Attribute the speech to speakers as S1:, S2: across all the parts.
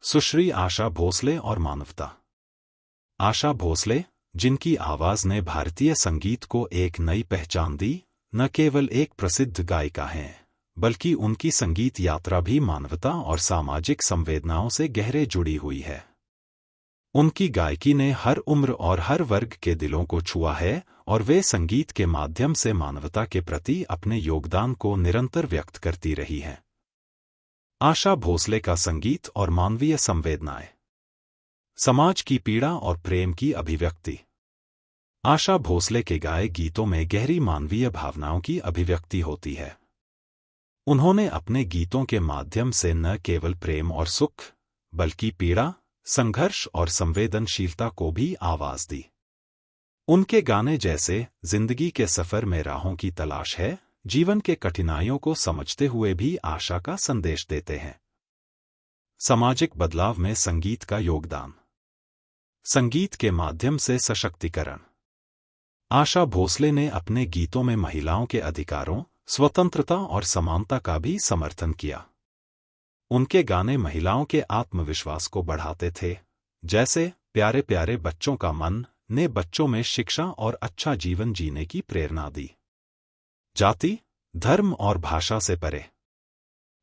S1: सुश्री आशा भोसले और मानवता। आशा भोसले, जिनकी आवाज ने भारतीय संगीत को एक नई पहचान दी, न केवल एक प्रसिद्ध गायिका हैं, बल्कि उनकी संगीत यात्रा भी मानवता और सामाजिक संवेदनाओं से गहरे जुड़ी हुई है। उनकी गायकी ने हर उम्र और हर वर्ग के दिलों को छुआ है और वे संगीत के माध्यम से मानवता के प्रति अपने योगदान को निरंतर व्यक्त करती रही हैं। आशा भोसले का संगीत और मानवीय संवेदनाएं। समाज की पीड़ा और प्रेम की अभिव्यक्ति। आशा भोसले के गाए गीतों में गहरी मानवीय भावनाओं की अभिव्यक्ति होती है। उन्होंने अपने गीतों के माध्यम से न केवल प्रेम और सुख, बल्कि पीड़ा, संघर्ष और संवेदनशीलता को भी आवाज दी। उनके गाने जैसे जिंदगी के सफर में राहों की तलाश है, जीवन के कठिनाइयों को समझते हुए भी आशा का संदेश देते हैं। सामाजिक बदलाव में संगीत का योगदान। संगीत के माध्यम से सशक्तिकरण। आशा भोसले ने अपने गीतों में महिलाओं के अधिकारों, स्वतंत्रता और समानता का भी समर्थन किया। उनके गाने महिलाओं के आत्मविश्वास को बढ़ाते थे, जैसे प्यारे प्यारे बच्चों का मन ने बच्चों में शिक्षा और अच्छा जीवन जीने की प्रेरणा दी। जाति, धर्म और भाषा से परे।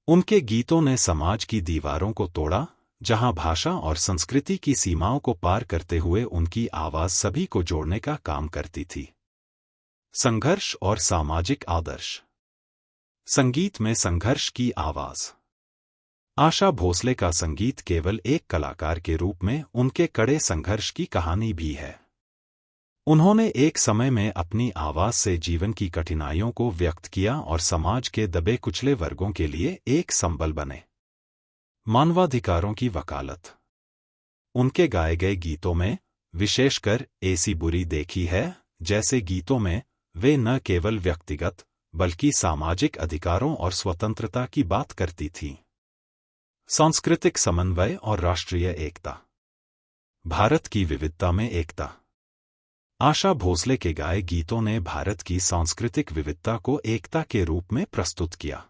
S1: उनके गीतों ने समाज की दीवारों को तोड़ा, जहां भाषा और संस्कृति की सीमाओं को पार करते हुए उनकी आवाज सभी को जोड़ने का काम करती थी। संघर्ष और सामाजिक आदर्श। संगीत में संघर्ष की आवाज। आशा भोसले का संगीत केवल एक कलाकार के रूप में उनके कड़े संघर्ष की कहानी भी है। उन्होंने एक समय में अपनी आवाज से जीवन की कठिनाइयों को व्यक्त किया और समाज के दबे कुचले वर्गों के लिए एक संबल बने। मानवाधिकारों की वकालत। उनके गाए गए गीतों में, विशेषकर ऐसी बुरी देखी है जैसे गीतों में, वे न केवल व्यक्तिगत बल्कि सामाजिक अधिकारों और स्वतंत्रता की बात करती थीं। सांस्कृतिक समन्वय और राष्ट्रीय एकता। भारत की विविधता में एकता। आशा भोसले के गाए गीतों ने भारत की सांस्कृतिक विविधता को एकता के रूप में प्रस्तुत किया।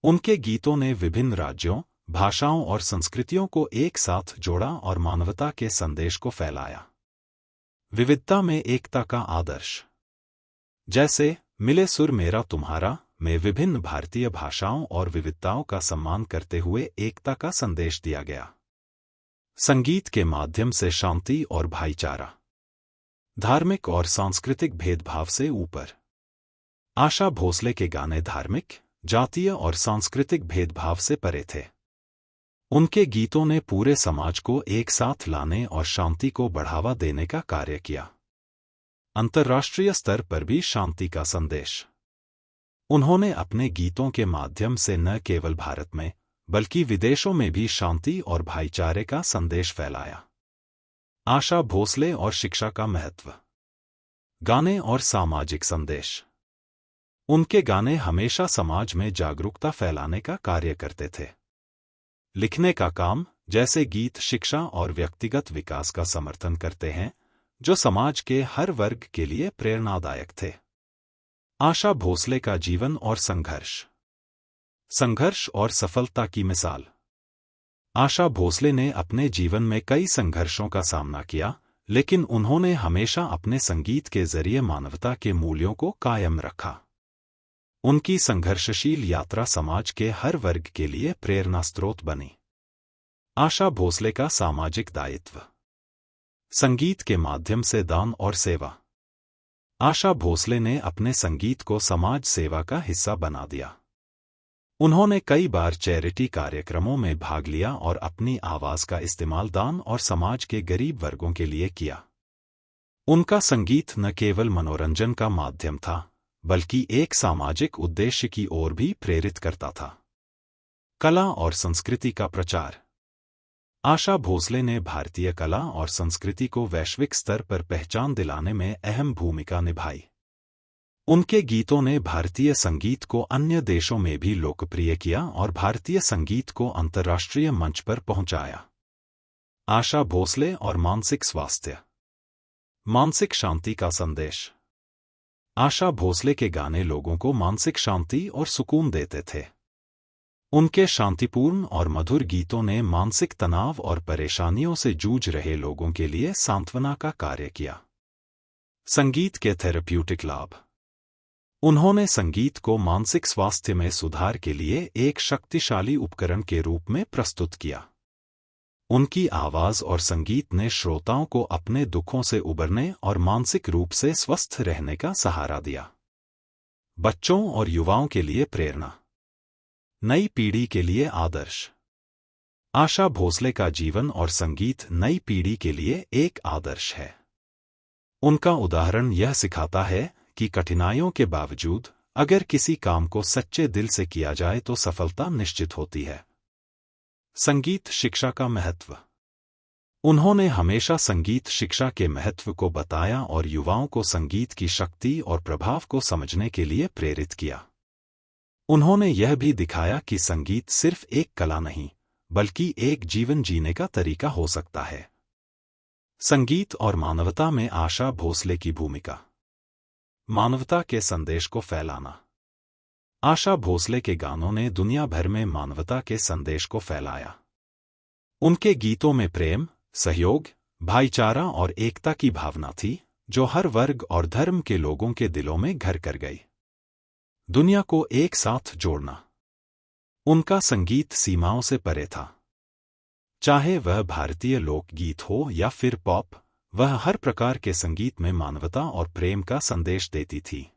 S1: उनके गीतों ने विभिन्न राज्यों, भाषाओं और संस्कृतियों को एक साथ जोड़ा और मानवता के संदेश को फैलाया। विविधता में एकता का आदर्श। जैसे मिले सुर मेरा तुम्हारा में विभिन्न भारतीय भाषाओं और विविधताओं का सम्मान करते हुए एकता का संदेश दिया गया। संगीत के माध्यम से शांति और भाईचारा। धार्मिक और सांस्कृतिक भेदभाव से ऊपर। आशा भोसले के गाने धार्मिक, जातीय और सांस्कृतिक भेदभाव से परे थे। उनके गीतों ने पूरे समाज को एक साथ लाने और शांति को बढ़ावा देने का कार्य किया। अंतर्राष्ट्रीय स्तर पर भी शांति का संदेश। उन्होंने अपने गीतों के माध्यम से न केवल भारत में, बल्कि विदेशों में भी शांति और भाईचारे का संदेश फैलाया। आशा भोसले और शिक्षा का महत्व। गाने और सामाजिक संदेश। उनके गाने हमेशा समाज में जागरूकता फैलाने का कार्य करते थे। लिखने का काम, जैसे गीत शिक्षा और व्यक्तिगत विकास का समर्थन करते हैं, जो समाज के हर वर्ग के लिए प्रेरणादायक थे। आशा भोसले का जीवन और संघर्ष। संघर्ष और सफलता की मिसाल। आशा भोसले ने अपने जीवन में कई संघर्षों का सामना किया, लेकिन उन्होंने हमेशा अपने संगीत के जरिए मानवता के मूल्यों को कायम रखा। उनकी संघर्षशील यात्रा समाज के हर वर्ग के लिए प्रेरणा स्रोत बनी। आशा भोसले का सामाजिक दायित्व। संगीत के माध्यम से दान और सेवा। आशा भोसले ने अपने संगीत को समाज सेवा का हिस्सा बना दिया। उन्होंने कई बार चैरिटी कार्यक्रमों में भाग लिया और अपनी आवाज का इस्तेमाल दान और समाज के गरीब वर्गों के लिए किया। उनका संगीत न केवल मनोरंजन का माध्यम था, बल्कि एक सामाजिक उद्देश्य की ओर भी प्रेरित करता था। कला और संस्कृति का प्रचार। आशा भोसले ने भारतीय कला और संस्कृति को वैश्विक स्तर पर पहचान दिलाने में अहम भूमिका निभाई। उनके गीतों ने भारतीय संगीत को अन्य देशों में भी लोकप्रिय किया और भारतीय संगीत को अंतर्राष्ट्रीय मंच पर पहुंचाया। आशा भोसले और मानसिक स्वास्थ्य। मानसिक शांति का संदेश। आशा भोसले के गाने लोगों को मानसिक शांति और सुकून देते थे। उनके शांतिपूर्ण और मधुर गीतों ने मानसिक तनाव और परेशानियों से जूझ रहे लोगों के लिए सांत्वना का कार्य किया। संगीत के थेरेप्यूटिक लाभ। उन्होंने संगीत को मानसिक स्वास्थ्य में सुधार के लिए एक शक्तिशाली उपकरण के रूप में प्रस्तुत किया। उनकी आवाज और संगीत ने श्रोताओं को अपने दुखों से उबरने और मानसिक रूप से स्वस्थ रहने का सहारा दिया। बच्चों और युवाओं के लिए प्रेरणा। नई पीढ़ी के लिए आदर्श। आशा भोसले का जीवन और संगीत नई पीढ़ी के लिए एक आदर्श है। उनका उदाहरण यह सिखाता है कि कठिनाइयों के बावजूद अगर किसी काम को सच्चे दिल से किया जाए तो सफलता निश्चित होती है। संगीत शिक्षा का महत्व। उन्होंने हमेशा संगीत शिक्षा के महत्व को बताया और युवाओं को संगीत की शक्ति और प्रभाव को समझने के लिए प्रेरित किया। उन्होंने यह भी दिखाया कि संगीत सिर्फ एक कला नहीं, बल्कि एक जीवन जीने का तरीका हो सकता है। संगीत और मानवता में आशा भोसले की भूमिका। मानवता के संदेश को फैलाना। आशा भोसले के गानों ने दुनिया भर में मानवता के संदेश को फैलाया। उनके गीतों में प्रेम, सहयोग, भाईचारा और एकता की भावना थी, जो हर वर्ग और धर्म के लोगों के दिलों में घर कर गई। दुनिया को एक साथ जोड़ना। उनका संगीत सीमाओं से परे था। चाहे वह भारतीय लोकगीत हो या फिर पॉप, वह हर प्रकार के संगीत में मानवता और प्रेम का संदेश देती थी।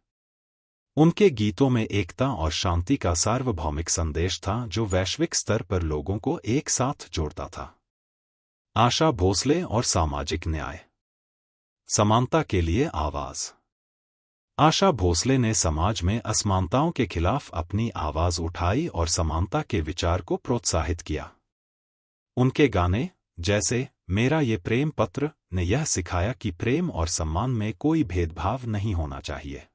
S1: उनके गीतों में एकता और शांति का सार्वभौमिक संदेश था, जो वैश्विक स्तर पर लोगों को एक साथ जोड़ता था। आशा भोसले और सामाजिक न्याय। समानता के लिए आवाज। आशा भोसले ने समाज में असमानताओं के खिलाफ अपनी आवाज उठाई और समानता के विचार को प्रोत्साहित किया। उनके गाने, जैसे मेरा ये प्रेम पत्र, ने यह सिखाया कि प्रेम और सम्मान में कोई भेदभाव नहीं होना चाहिए।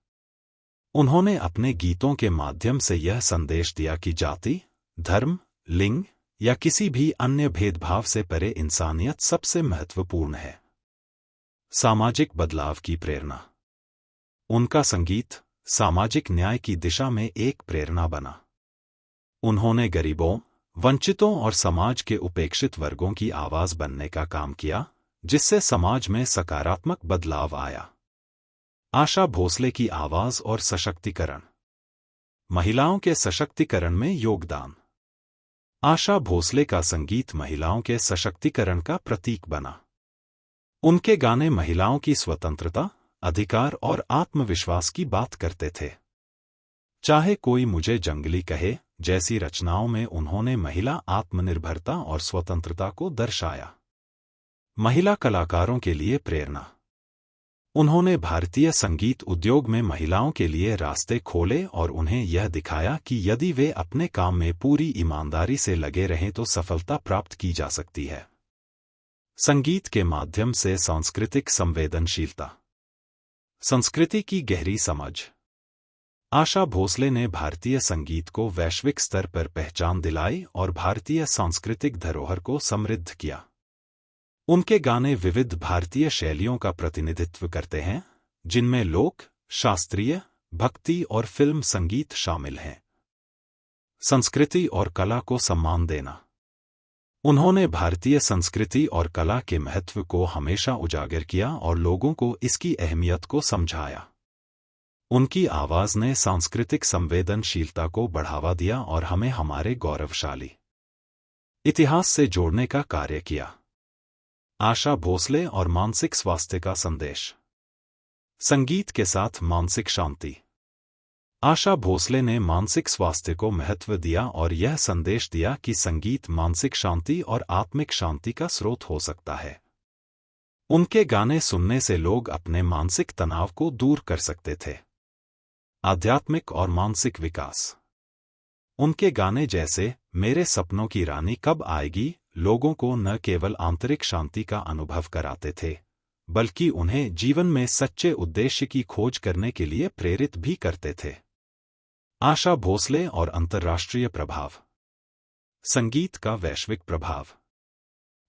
S1: उन्होंने अपने गीतों के माध्यम से यह संदेश दिया कि जाति, धर्म, लिंग या किसी भी अन्य भेदभाव से परे इंसानियत सबसे महत्वपूर्ण है। सामाजिक बदलाव की प्रेरणा। उनका संगीत सामाजिक न्याय की दिशा में एक प्रेरणा बना। उन्होंने गरीबों, वंचितों और समाज के उपेक्षित वर्गों की आवाज बनने का काम किया, जिससे समाज में सकारात्मक बदलाव आया। आशा भोसले की आवाज और सशक्तिकरण। महिलाओं के सशक्तिकरण में योगदान। आशा भोसले का संगीत महिलाओं के सशक्तिकरण का प्रतीक बना। उनके गाने महिलाओं की स्वतंत्रता, अधिकार और आत्मविश्वास की बात करते थे। चाहे कोई मुझे जंगली कहे जैसी रचनाओं में उन्होंने महिला आत्मनिर्भरता और स्वतंत्रता को दर्शाया। महिला कलाकारों के लिए प्रेरणा। उन्होंने भारतीय संगीत उद्योग में महिलाओं के लिए रास्ते खोले और उन्हें यह दिखाया कि यदि वे अपने काम में पूरी ईमानदारी से लगे रहें तो सफलता प्राप्त की जा सकती है। संगीत के माध्यम से सांस्कृतिक संवेदनशीलता। संस्कृति की गहरी समझ। आशा भोसले ने भारतीय संगीत को वैश्विक स्तर पर पहचान दिलाई और भारतीय सांस्कृतिक धरोहर को समृद्ध किया। उनके गाने विविध भारतीय शैलियों का प्रतिनिधित्व करते हैं, जिनमें लोक, शास्त्रीय, भक्ति और फिल्म संगीत शामिल हैं। संस्कृति और कला को सम्मान देना। उन्होंने भारतीय संस्कृति और कला के महत्व को हमेशा उजागर किया और लोगों को इसकी अहमियत को समझाया। उनकी आवाज ने सांस्कृतिक संवेदनशीलता को बढ़ावा दिया और हमें हमारे गौरवशाली इतिहास से जोड़ने का कार्य किया। आशा भोसले और मानसिक स्वास्थ्य का संदेश। संगीत के साथ मानसिक शांति। आशा भोसले ने मानसिक स्वास्थ्य को महत्व दिया और यह संदेश दिया कि संगीत मानसिक शांति और आत्मिक शांति का स्रोत हो सकता है। उनके गाने सुनने से लोग अपने मानसिक तनाव को दूर कर सकते थे। आध्यात्मिक और मानसिक विकास। उनके गाने जैसे मेरे सपनों की रानी कब आएगी लोगों को न केवल आंतरिक शांति का अनुभव कराते थे, बल्कि उन्हें जीवन में सच्चे उद्देश्य की खोज करने के लिए प्रेरित भी करते थे। आशा भोसले और अंतर्राष्ट्रीय प्रभाव। संगीत का वैश्विक प्रभाव।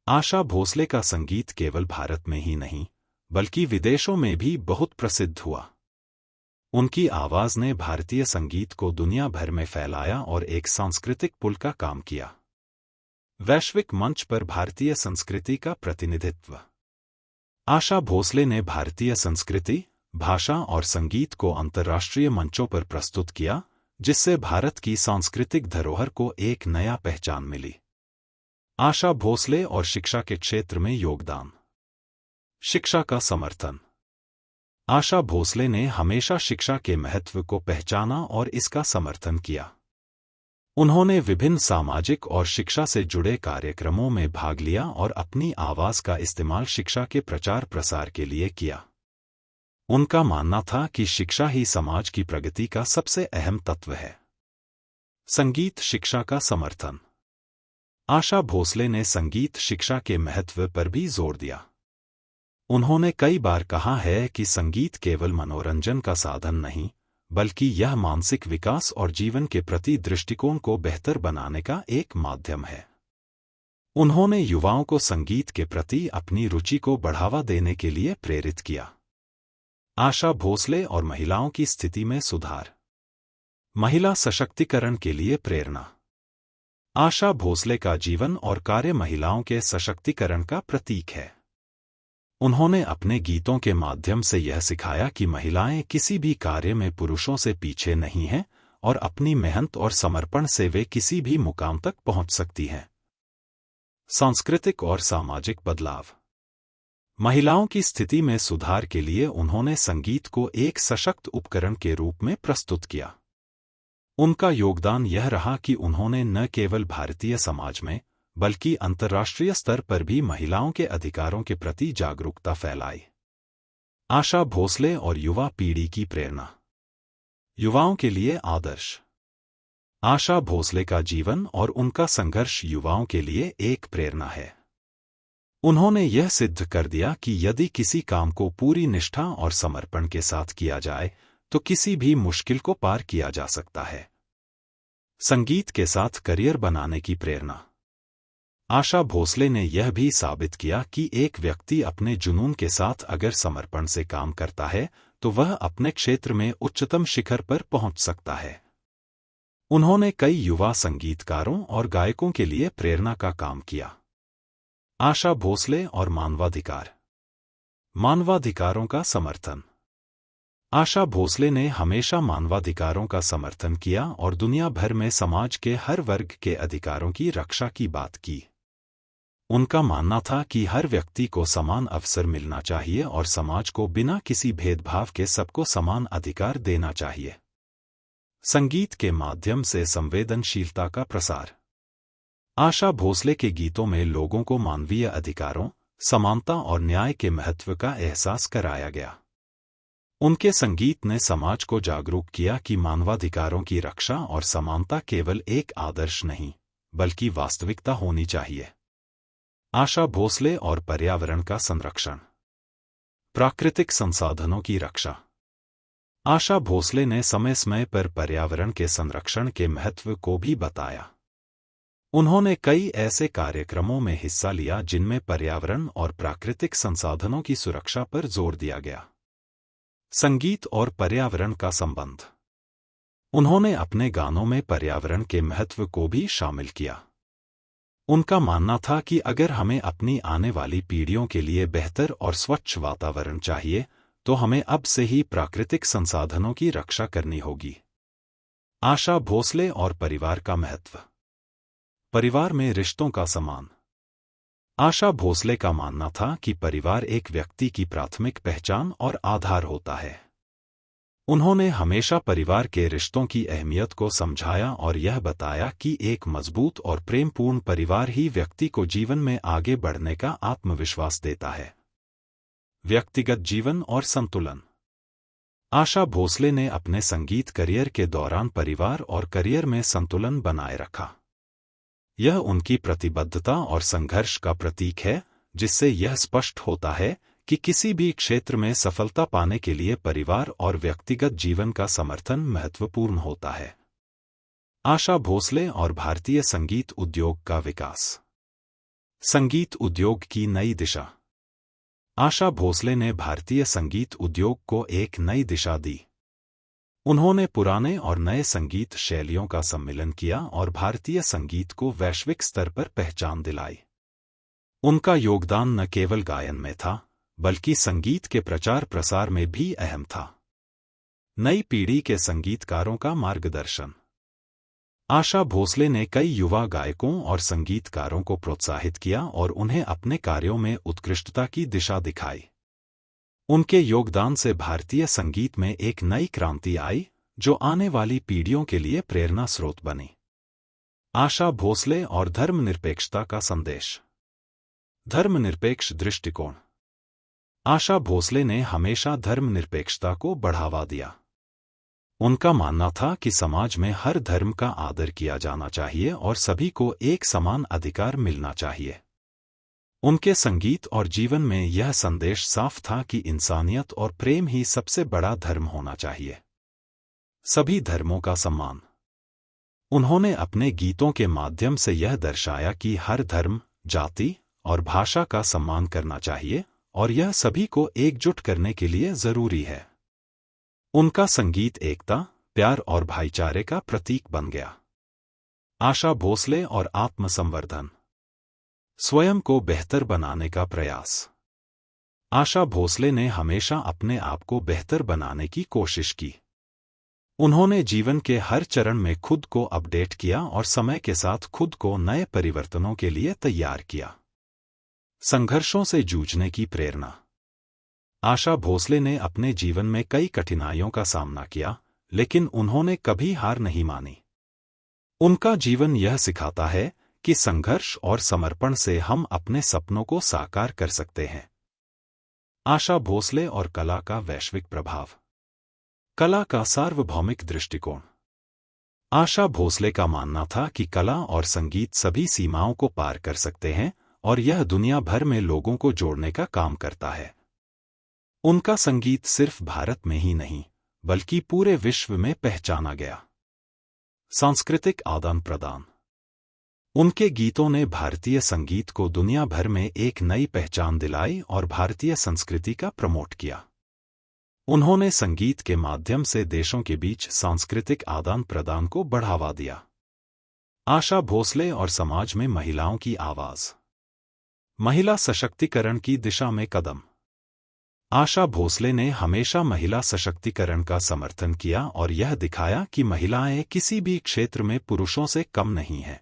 S1: आशा भोसले का संगीत केवल भारत में ही नहीं, बल्कि विदेशों में भी बहुत प्रसिद्ध हुआ। उनकी आवाज ने भारतीय संगीत को दुनिया भर में फैलाया और एक सांस्कृतिक पुल का काम किया। वैश्विक मंच पर भारतीय संस्कृति का प्रतिनिधित्व। आशा भोसले ने भारतीय संस्कृति, भाषा और संगीत को अंतर्राष्ट्रीय मंचों पर प्रस्तुत किया, जिससे भारत की सांस्कृतिक धरोहर को एक नया पहचान मिली। आशा भोसले और शिक्षा के क्षेत्र में योगदान। शिक्षा का समर्थन। आशा भोसले ने हमेशा शिक्षा के महत्व को पहचाना और इसका समर्थन किया। उन्होंने विभिन्न सामाजिक और शिक्षा से जुड़े कार्यक्रमों में भाग लिया और अपनी आवाज का इस्तेमाल शिक्षा के प्रचार प्रसार के लिए किया। उनका मानना था कि शिक्षा ही समाज की प्रगति का सबसे अहम तत्व है। संगीत शिक्षा का समर्थन। आशा भोसले ने संगीत शिक्षा के महत्व पर भी जोर दिया। उन्होंने कई बार कहा है कि संगीत केवल मनोरंजन का साधन नहीं, बल्कि यह मानसिक विकास और जीवन के प्रति दृष्टिकोण को बेहतर बनाने का एक माध्यम है। उन्होंने युवाओं को संगीत के प्रति अपनी रुचि को बढ़ावा देने के लिए प्रेरित किया। आशा भोसले और महिलाओं की स्थिति में सुधार। महिला सशक्तिकरण के लिए प्रेरणा। आशा भोसले का जीवन और कार्य महिलाओं के सशक्तिकरण का प्रतीक है। उन्होंने अपने गीतों के माध्यम से यह सिखाया कि महिलाएं किसी भी कार्य में पुरुषों से पीछे नहीं हैं और अपनी मेहनत और समर्पण से वे किसी भी मुकाम तक पहुंच सकती हैं। सांस्कृतिक और सामाजिक बदलाव। महिलाओं की स्थिति में सुधार के लिए उन्होंने संगीत को एक सशक्त उपकरण के रूप में प्रस्तुत किया। उनका योगदान यह रहा कि उन्होंने न केवल भारतीय समाज में, बल्कि अंतर्राष्ट्रीय स्तर पर भी महिलाओं के अधिकारों के प्रति जागरूकता फैलाई। आशा भोसले और युवा पीढ़ी की प्रेरणा। युवाओं के लिए आदर्श। आशा भोसले का जीवन और उनका संघर्ष युवाओं के लिए एक प्रेरणा है। उन्होंने यह सिद्ध कर दिया कि यदि किसी काम को पूरी निष्ठा और समर्पण के साथ किया जाए, तो किसी भी मुश्किल को पार किया जा सकता है। संगीत के साथ करियर बनाने की प्रेरणा। आशा भोसले ने यह भी साबित किया कि एक व्यक्ति अपने जुनून के साथ अगर समर्पण से काम करता है, तो वह अपने क्षेत्र में उच्चतम शिखर पर पहुंच सकता है। उन्होंने कई युवा संगीतकारों और गायकों के लिए प्रेरणा का काम किया। आशा भोसले और मानवाधिकार। मानवाधिकारों का समर्थन। आशा भोसले ने हमेशा मानवाधिकारों का समर्थन किया और दुनिया भर में समाज के हर वर्ग के अधिकारों की रक्षा की बात की। उनका मानना था कि हर व्यक्ति को समान अवसर मिलना चाहिए और समाज को बिना किसी भेदभाव के सबको समान अधिकार देना चाहिए। संगीत के माध्यम से संवेदनशीलता का प्रसार। आशा भोसले के गीतों में लोगों को मानवीय अधिकारों, समानता और न्याय के महत्व का एहसास कराया गया। उनके संगीत ने समाज को जागरूक किया कि मानवाधिकारों की रक्षा और समानता केवल एक आदर्श नहीं, बल्कि वास्तविकता होनी चाहिए। आशा भोसले और पर्यावरण का संरक्षण। प्राकृतिक संसाधनों की रक्षा। आशा भोसले ने समय समय पर पर्यावरण के संरक्षण के महत्व को भी बताया। उन्होंने कई ऐसे कार्यक्रमों में हिस्सा लिया जिनमें पर्यावरण और प्राकृतिक संसाधनों की सुरक्षा पर जोर दिया गया। संगीत और पर्यावरण का संबंध। उन्होंने अपने गानों में पर्यावरण के महत्व को भी शामिल किया। उनका मानना था कि अगर हमें अपनी आने वाली पीढ़ियों के लिए बेहतर और स्वच्छ वातावरण चाहिए, तो हमें अब से ही प्राकृतिक संसाधनों की रक्षा करनी होगी। आशा भोसले और परिवार का महत्व। परिवार में रिश्तों का सम्मान। आशा भोसले का मानना था कि परिवार एक व्यक्ति की प्राथमिक पहचान और आधार होता है। उन्होंने हमेशा परिवार के रिश्तों की अहमियत को समझाया और यह बताया कि एक मजबूत और प्रेमपूर्ण परिवार ही व्यक्ति को जीवन में आगे बढ़ने का आत्मविश्वास देता है। व्यक्तिगत जीवन और संतुलन। आशा भोसले ने अपने संगीत करियर के दौरान परिवार और करियर में संतुलन बनाए रखा। यह उनकी प्रतिबद्धता और संघर्ष का प्रतीक है, जिससे यह स्पष्ट होता है कि किसी भी क्षेत्र में सफलता पाने के लिए परिवार और व्यक्तिगत जीवन का समर्थन महत्वपूर्ण होता है। आशा भोसले और भारतीय संगीत उद्योग का विकास। संगीत उद्योग की नई दिशा। आशा भोसले ने भारतीय संगीत उद्योग को एक नई दिशा दी। उन्होंने पुराने और नए संगीत शैलियों का सम्मिलन किया और भारतीय संगीत को वैश्विक स्तर पर पहचान दिलाई। उनका योगदान न केवल गायन में था, बल्कि संगीत के प्रचार प्रसार में भी अहम था। नई पीढ़ी के संगीतकारों का मार्गदर्शन। आशा भोसले ने कई युवा गायकों और संगीतकारों को प्रोत्साहित किया और उन्हें अपने कार्यों में उत्कृष्टता की दिशा दिखाई। उनके योगदान से भारतीय संगीत में एक नई क्रांति आई, जो आने वाली पीढ़ियों के लिए प्रेरणा स्रोत बनी। आशा भोसले और धर्मनिरपेक्षता का संदेश। धर्मनिरपेक्ष दृष्टिकोण। आशा भोसले ने हमेशा धर्मनिरपेक्षता को बढ़ावा दिया। उनका मानना था कि समाज में हर धर्म का आदर किया जाना चाहिए और सभी को एक समान अधिकार मिलना चाहिए। उनके संगीत और जीवन में यह संदेश साफ था कि इंसानियत और प्रेम ही सबसे बड़ा धर्म होना चाहिए। सभी धर्मों का सम्मान। उन्होंने अपने गीतों के माध्यम से यह दर्शाया कि हर धर्म, जाति और भाषा का सम्मान करना चाहिए और यह सभी को एकजुट करने के लिए जरूरी है। उनका संगीत एकता, प्यार और भाईचारे का प्रतीक बन गया। आशा भोसले और आत्मसंवर्धन। स्वयं को बेहतर बनाने का प्रयास। आशा भोसले ने हमेशा अपने आप को बेहतर बनाने की कोशिश की। उन्होंने जीवन के हर चरण में खुद को अपडेट किया और समय के साथ खुद को नए परिवर्तनों के लिए तैयार किया। संघर्षों से जूझने की प्रेरणा। आशा भोसले ने अपने जीवन में कई कठिनाइयों का सामना किया, लेकिन उन्होंने कभी हार नहीं मानी। उनका जीवन यह सिखाता है कि संघर्ष और समर्पण से हम अपने सपनों को साकार कर सकते हैं। आशा भोसले और कला का वैश्विक प्रभाव। कला का सार्वभौमिक दृष्टिकोण। आशा भोसले का मानना था कि कला और संगीत सभी सीमाओं को पार कर सकते हैं और यह दुनिया भर में लोगों को जोड़ने का काम करता है। उनका संगीत सिर्फ भारत में ही नहीं, बल्कि पूरे विश्व में पहचाना गया। सांस्कृतिक आदान प्रदान। उनके गीतों ने भारतीय संगीत को दुनिया भर में एक नई पहचान दिलाई और भारतीय संस्कृति का प्रमोट किया। उन्होंने संगीत के माध्यम से देशों के बीच सांस्कृतिक आदान प्रदान को बढ़ावा दिया। आशा भोसले और समाज में महिलाओं की आवाज। महिला सशक्तिकरण की दिशा में कदम। आशा भोसले ने हमेशा महिला सशक्तिकरण का समर्थन किया और यह दिखाया कि महिलाएं किसी भी क्षेत्र में पुरुषों से कम नहीं हैं।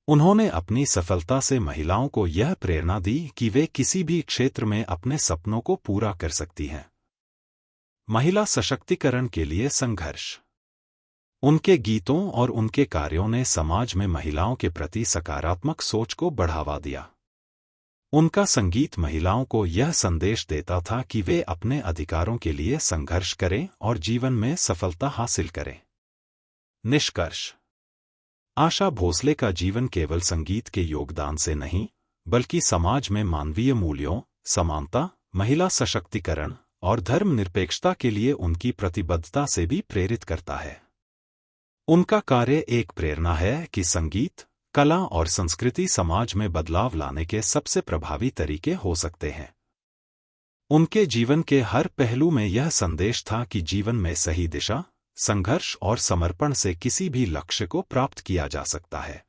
S1: उन्होंने अपनी सफलता से महिलाओं को यह प्रेरणा दी कि वे किसी भी क्षेत्र में अपने सपनों को पूरा कर सकती हैं। महिला सशक्तिकरण के लिए संघर्ष। उनके गीतों और उनके कार्यों ने समाज में महिलाओं के प्रति सकारात्मक सोच को बढ़ावा दिया। उनका संगीत महिलाओं को यह संदेश देता था कि वे अपने अधिकारों के लिए संघर्ष करें और जीवन में सफलता हासिल करें। निष्कर्ष। आशा भोसले का जीवन केवल संगीत के योगदान से नहीं, बल्कि समाज में मानवीय मूल्यों, समानता, महिला सशक्तिकरण और धर्मनिरपेक्षता के लिए उनकी प्रतिबद्धता से भी प्रेरित करता है। उनका कार्य एक प्रेरणा है कि संगीत, कला और संस्कृति समाज में बदलाव लाने के सबसे प्रभावी तरीके हो सकते हैं। उनके जीवन के हर पहलू में यह संदेश था कि जीवन में सही दिशा, संघर्ष और समर्पण से किसी भी लक्ष्य को प्राप्त किया जा सकता है।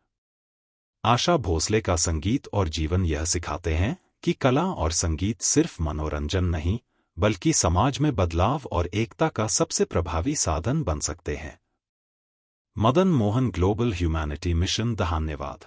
S1: आशा भोसले का संगीत और जीवन यह सिखाते हैं कि कला और संगीत सिर्फ मनोरंजन नहीं, बल्कि समाज में बदलाव और एकता का सबसे प्रभावी साधन बन सकते हैं। Madan Mohan global humanity mission. धन्यवाद।